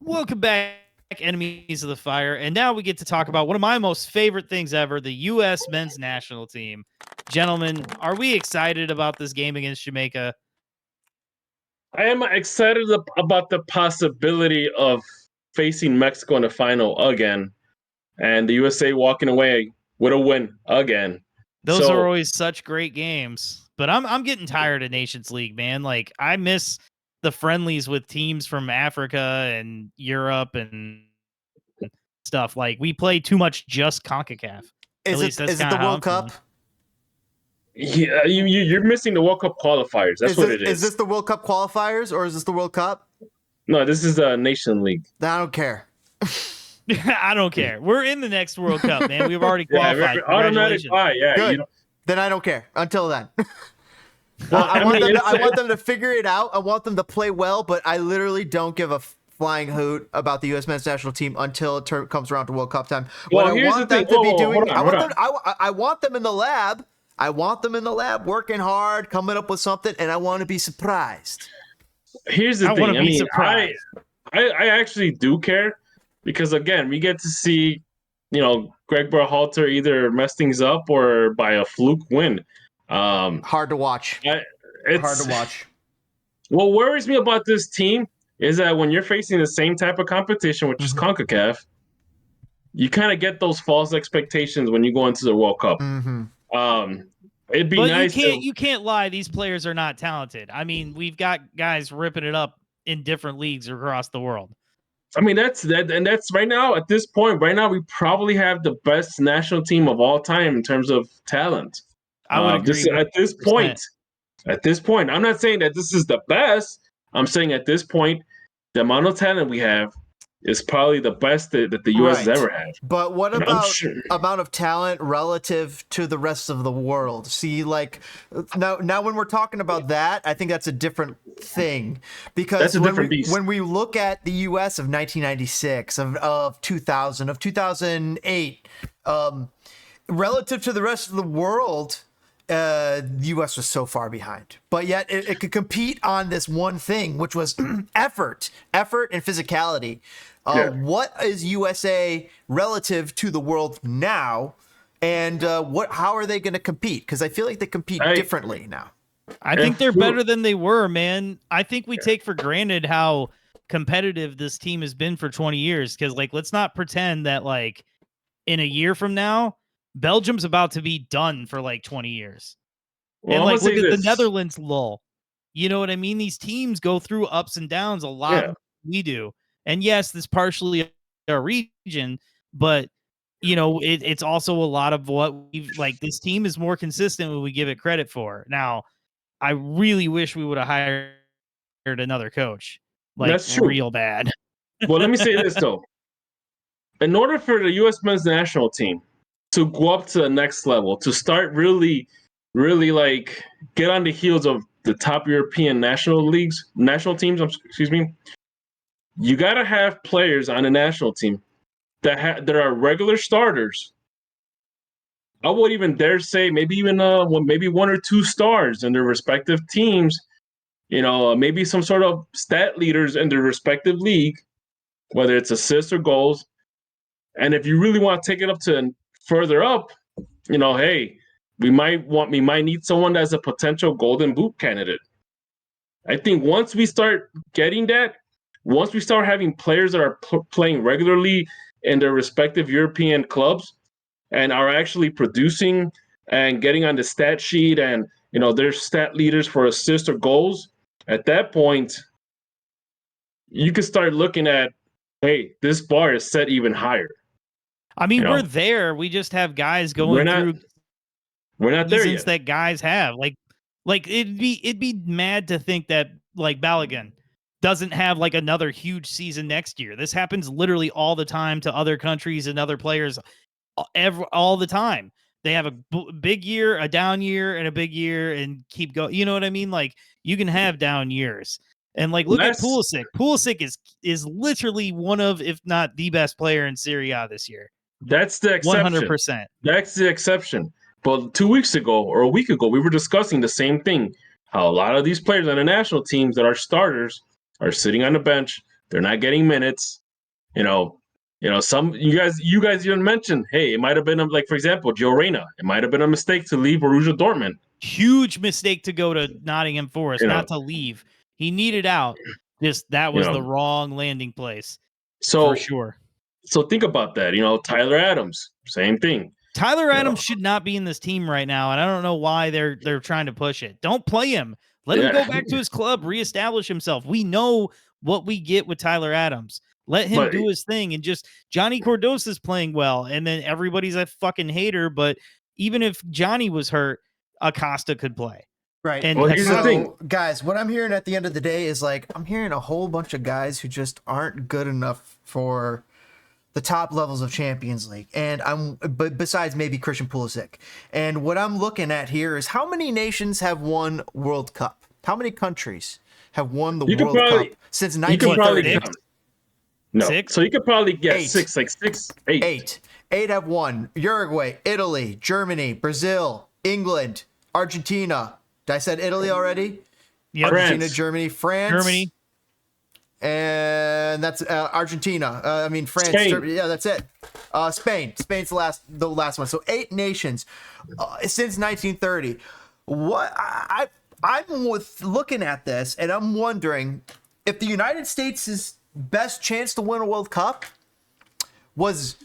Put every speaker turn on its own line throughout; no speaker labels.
Welcome back, enemies of the fire. And now we get to talk about one of my most favorite things ever, the U.S. men's national team. Gentlemen, are we excited about this game against Jamaica?
I am excited about the possibility of facing Mexico in the final again, and the USA walking away with a win again.
Those are always such great games. But I'm getting tired of Nations League, man. Like, I miss the friendlies with teams from Africa and Europe and stuff. Like, we play too much just CONCACAF.
Is it the World Cup?
Yeah, you're missing the World Cup qualifiers. That's what it is.
Is this the World Cup qualifiers or is this the World Cup?
No, this is the Nation League.
I don't care.
I don't care. We're in the next World Cup, man. We've already qualified.
Automatic buy, yeah.
Good. Then I don't care until then. I want them to figure it out. I want them to play well, but I literally don't give a flying hoot about the U.S. men's national team until it comes around to World Cup time. What I want them to be doing, I want them in the lab. I want them in the lab working hard, coming up with something, and I want to be surprised.
Here's the thing. I actually do care because, again, we get to see, Greg Berhalter either mess things up or by a fluke win.
Hard to watch. Hard to watch.
What worries me about this team is that when you're facing the same type of competition, which is CONCACAF, you kind of get those false expectations when you go into the World Cup. It'd be nice.
You can't lie. These players are not talented. I mean, we've got guys ripping it up in different leagues across the world.
I mean, that's right now, at this point, we probably have the best national team of all time in terms of talent.
I would agree.
At this point, I'm not saying that this is the best. I'm saying at this point, the amount of talent we have is probably the best that the U.S. has ever had.
But what about amount of talent relative to the rest of the world? See, like now when we're talking about that, I think that's a different thing because when we look at the U.S. of 1996, of 2000, of 2008, relative to the rest of the world, the U.S. was so far behind, but yet it could compete on this one thing, which was effort and physicality. What is USA relative to the world now, and how are they going to compete? Because I feel like they compete differently now.
I think they're better than they were, man. I think we take for granted how competitive this team has been for 20 years. Because, let's not pretend that, in a year from now, Belgium's about to be done for 20 years. Well, and look at the Netherlands lull. You know what I mean? These teams go through ups and downs a lot more than we do. And yes, this partially our region, but it's also a lot of what we've this team is more consistent when we give it credit for. Now, I really wish we would have hired another coach.
That's true.
Real bad.
Well, let me say this though. In order for the U.S. men's national team to go up to the next level, to start really get on the heels of the top European national teams, you got to have players on the national team that are regular starters. I would even dare say maybe even maybe one or two stars in their respective teams, maybe some sort of stat leaders in their respective league, whether it's assists or goals. And if you really want to take it up to further up, hey, we might need someone that's a potential golden boot candidate. I think once we start getting that, once we start having players that are playing regularly in their respective European clubs and are actually producing and getting on the stat sheet and, they're stat leaders for assists or goals, at that point, you can start looking at, hey, this bar is set even higher.
I mean, we're there. We just have guys going through.
We're not there yet.
That guys have it'd be mad to think that Balogun doesn't have another huge season next year. This happens literally all the time to other countries and other players all the time. They have a big year, a down year, and a big year, and keep going. You know what I mean? You can have down years. And look at Pulisic. Pulisic is literally one of, if not the best player in Serie A this year.
That's the exception.
100%.
That's the exception. But 2 weeks ago or a week ago, we were discussing the same thing. How a lot of these players on the national teams that are starters are sitting on the bench They're not getting minutes. Some you guys even mentioned, hey, it might have been like, for example, Joe Reyna. It might have been a mistake to leave Borussia Dortmund.
Huge mistake to go to Nottingham Forest, not to leave. He needed out. That was the wrong landing place.
So
for sure.
So think about that. Tyler Adams, same thing.
Tyler Adams should not be in this team right now, and I don't know why they're trying to push it. Don't play him. Let him go back to his club, reestablish himself. We know what we get with Tyler Adams. Let him do his thing, and just Johnny Cordosa's playing well, and then everybody's a fucking hater. But even if Johnny was hurt, Acosta could play.
Right.
And
here's the thing,
guys. What I'm hearing at the end of the day is I'm hearing a whole bunch of guys who just aren't good enough for the top levels of Champions League, but besides maybe Christian Pulisic. And what I'm looking at here is how many nations have won World Cup? How many countries have won the World Cup since 1930?
No,
6?
So you could probably get
8.
6, like 6, 8.
8 have won. Uruguay, Italy, Germany, Brazil, England, Argentina. Did I said Italy already?
Yep.
Argentina, Germany, France.
Germany.
And that's Argentina. France.
Spain.
Germany, yeah, that's it. Spain. Spain's the last one. So 8 nations since 1930. I'm looking at this, and I'm wondering if the United States' best chance to win a World Cup was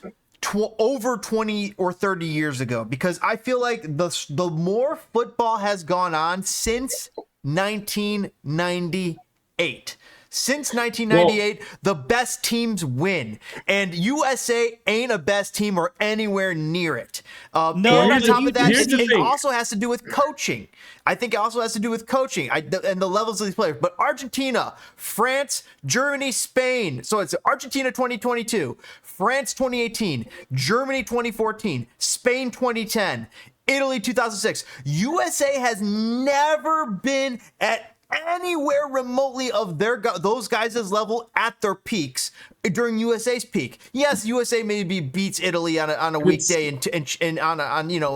over 20 or 30 years ago, because I feel like the more football has gone on since 1998. Since 1998, the best teams win, and USA ain't a best team or anywhere near it. And on top of that, it also has to do with coaching. I think it also has to do with coaching and the levels of these players. But Argentina, France, Germany, Spain. So it's Argentina 2022, France 2018, Germany 2014, Spain 2010, Italy 2006. USA has never been at anywhere remotely of those guys' level at their peaks during USA's peak. Yes, USA maybe beats Italy on a weekday and on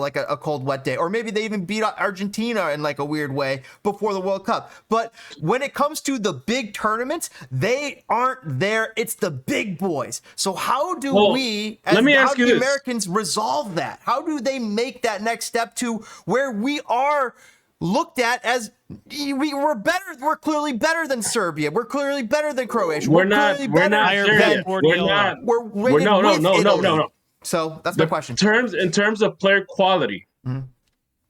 like a cold wet day, or maybe they even beat Argentina in like a weird way before the World Cup. But when it comes to the big tournaments, they aren't there. It's the big boys. So how do the Americans resolve that? How do they make that next step to where we are looked at as we're better? We're clearly better than Serbia. We're clearly better than Croatia.
We're not there yet. No.
So that's my question.
In terms of player quality,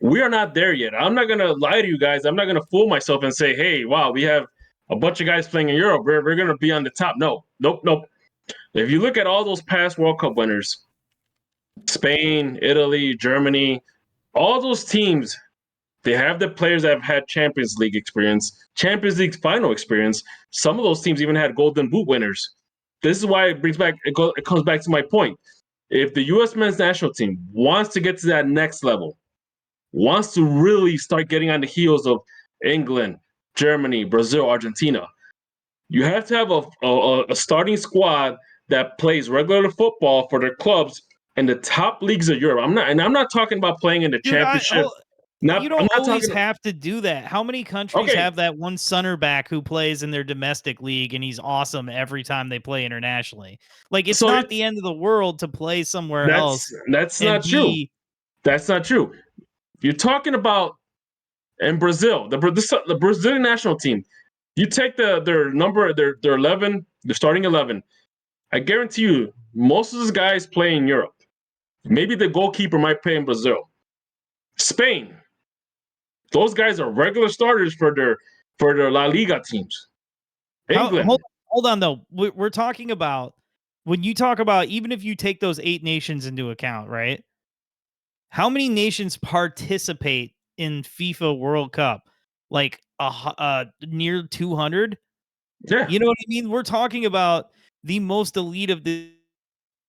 we are not there yet. I'm not gonna lie to you guys. I'm not gonna fool myself and say, hey, wow, we have a bunch of guys playing in Europe. We're gonna be on the top. Nope. If you look at all those past World Cup winners, Spain, Italy, Germany, all those teams, they have the players that have had Champions League experience, Champions League final experience. Some of those teams even had Golden Boot winners. This is why it comes back to my point. If the U.S. men's national team wants to get to that next level, wants to really start getting on the heels of England, Germany, Brazil, Argentina, you have to have a starting squad that plays regular football for their clubs in the top leagues of Europe. I'm not talking about playing in the championship.
You don't always have to do that. How many countries have that one center back who plays in their domestic league and he's awesome every time they play internationally? Like, it's not the end of the world to play somewhere else.
That's not true. That's not true. You're talking about in Brazil, the Brazilian national team. You take their 11, their starting 11. I guarantee you, most of those guys play in Europe. Maybe the goalkeeper might play in Brazil. Spain. Those guys are regular starters for their La Liga teams. England.
Hold on, though. We're talking about, when you talk about, even if you take those 8 nations into account, right? How many nations participate in FIFA World Cup? Like near 200?
Yeah.
You know what I mean? We're talking about the most elite of the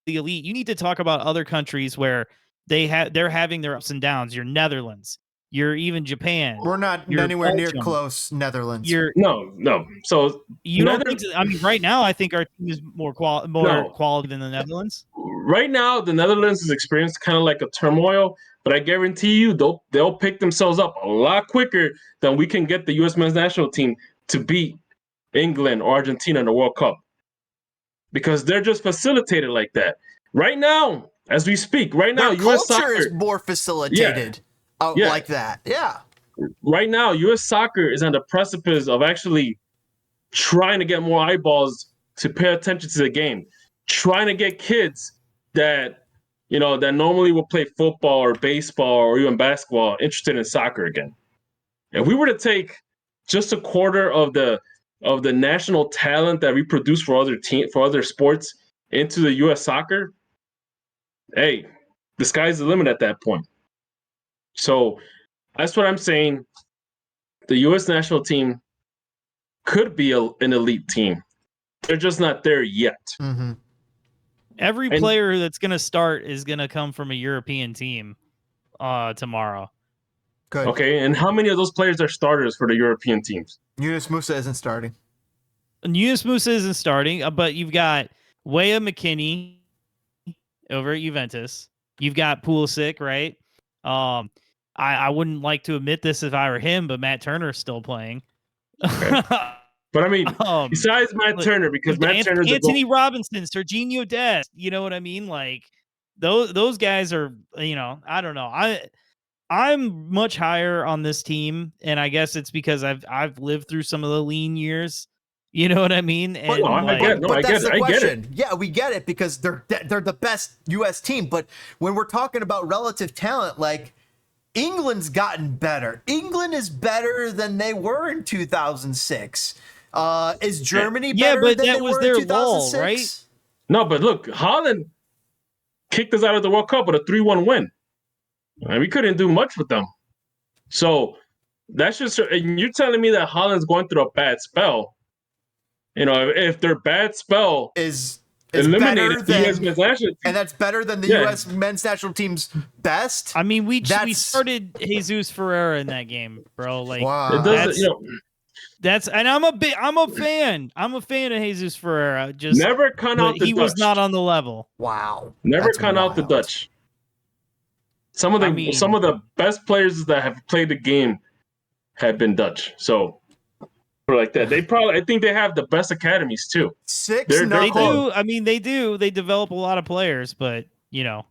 elite. You need to talk about other countries where they're having their ups and downs. Your Netherlands. You're even Japan.
We're not anywhere near close. Netherlands.
No. So
you don't think? I mean, right now, I think our team is more quality than the Netherlands.
Right now, the Netherlands has experienced kind of like a turmoil, but I guarantee you, they'll pick themselves up a lot quicker than we can get the U.S. men's national team to beat England or Argentina in the World Cup. because they're just facilitated like that. Right now, as we speak,
Their
U.S.
culture
soccer
is more facilitated like that. Yeah.
Right now, U.S. soccer is on the precipice of actually trying to get more eyeballs to pay attention to the game, trying to get kids that that normally will play football or baseball or even basketball interested in soccer again. If we were to take just a quarter of the national talent that we produce for other sports into the U.S. soccer, hey, the sky's the limit at that point. So that's what I'm saying. The U.S. national team could be an elite team. They're just not there yet.
Mm-hmm.
Every player that's going to start is going to come from a European team tomorrow.
Good.
Okay, and how many of those players are starters for the European teams?
Yunus Musa isn't starting.
Yunus Musa isn't starting, but you've got Weah McKinney over at Juventus. You've got Pulisic, right? I wouldn't like to admit this if I were him, but Matt Turner's still playing.
Okay. But I mean, besides Matt Turner, because Matt Turner's
Anthony Robinson, Serginho Dest, you know what I mean? Like those guys are, I don't know. I'm much higher on this team, and I guess it's because I've lived through some of the lean years. You know what I mean? And
I get it. Yeah, we get it because they're the best U.S. team. But when we're talking about relative talent, like England's gotten better. England is better than they were in 2006. Is Germany better than they were in 2006?
Lull, right?
No, but look, Holland kicked us out of the World Cup with a 3-1 win. And we couldn't do much with them. So that's just, and you're telling me that Holland's going through a bad spell. If their bad spell
is
eliminated the U.S. men's national team,
and that's better than the U.S. men's national team's best.
I mean, we started Jesus Ferreira in that game, bro. Like,
wow.
It doesn't,
and I'm a fan. I'm a fan of Jesus Ferreira. Just
never count out the Dutch.
He was not on the level.
Wow.
Never count out the Dutch. Some of the best players that have played the game have been Dutch. So like that, I think they have the best academies too.
They do. I mean, they do. They develop a lot of players, but
6-0.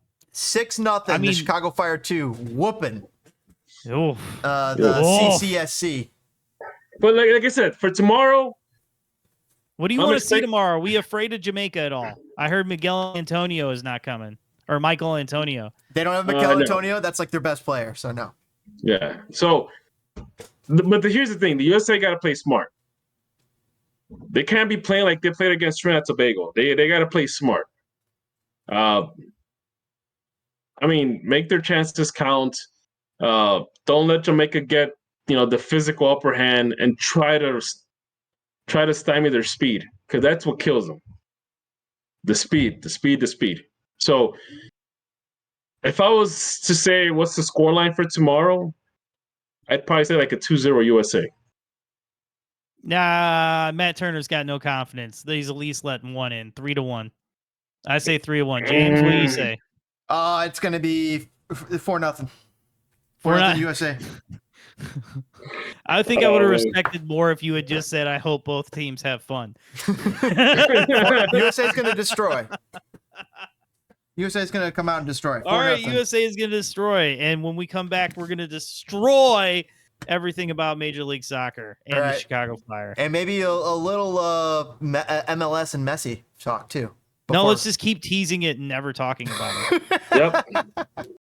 The Chicago Fire 2 whooping.
The
CCSC.
But like I said, for tomorrow,
what do you want to see tomorrow? Are we afraid of Jamaica at all? I heard Miguel Antonio is not coming, or Michael Antonio.
They don't have Miguel Antonio. That's like their best player, so no.
Yeah. So, but here's the thing: the USA got to play smart. They can't be playing like they played against Trinidad and Tobago. They got to play smart. I mean, make their chances count. Don't let Jamaica get the physical upper hand and try to stymie their speed, because that's what kills them. The speed. So if I was to say what's the scoreline for tomorrow, I'd probably say like a 2-0 USA.
Nah, Matt Turner's got no confidence. He's at least letting one in. 3-1. I say 3-1. James, what do you say?
It's going to be 4-0. 4-0 USA.
I think I would have respected more if you had just said, I hope both teams have fun.
USA's going to destroy. USA's going to come out and destroy.
All right, USA is going to destroy. And when we come back, we're going to destroy everything about Major League Soccer and the Chicago Fire.
And maybe a little MLS and Messi talk, too.
No, let's just keep teasing it and never talking about it.
Yep.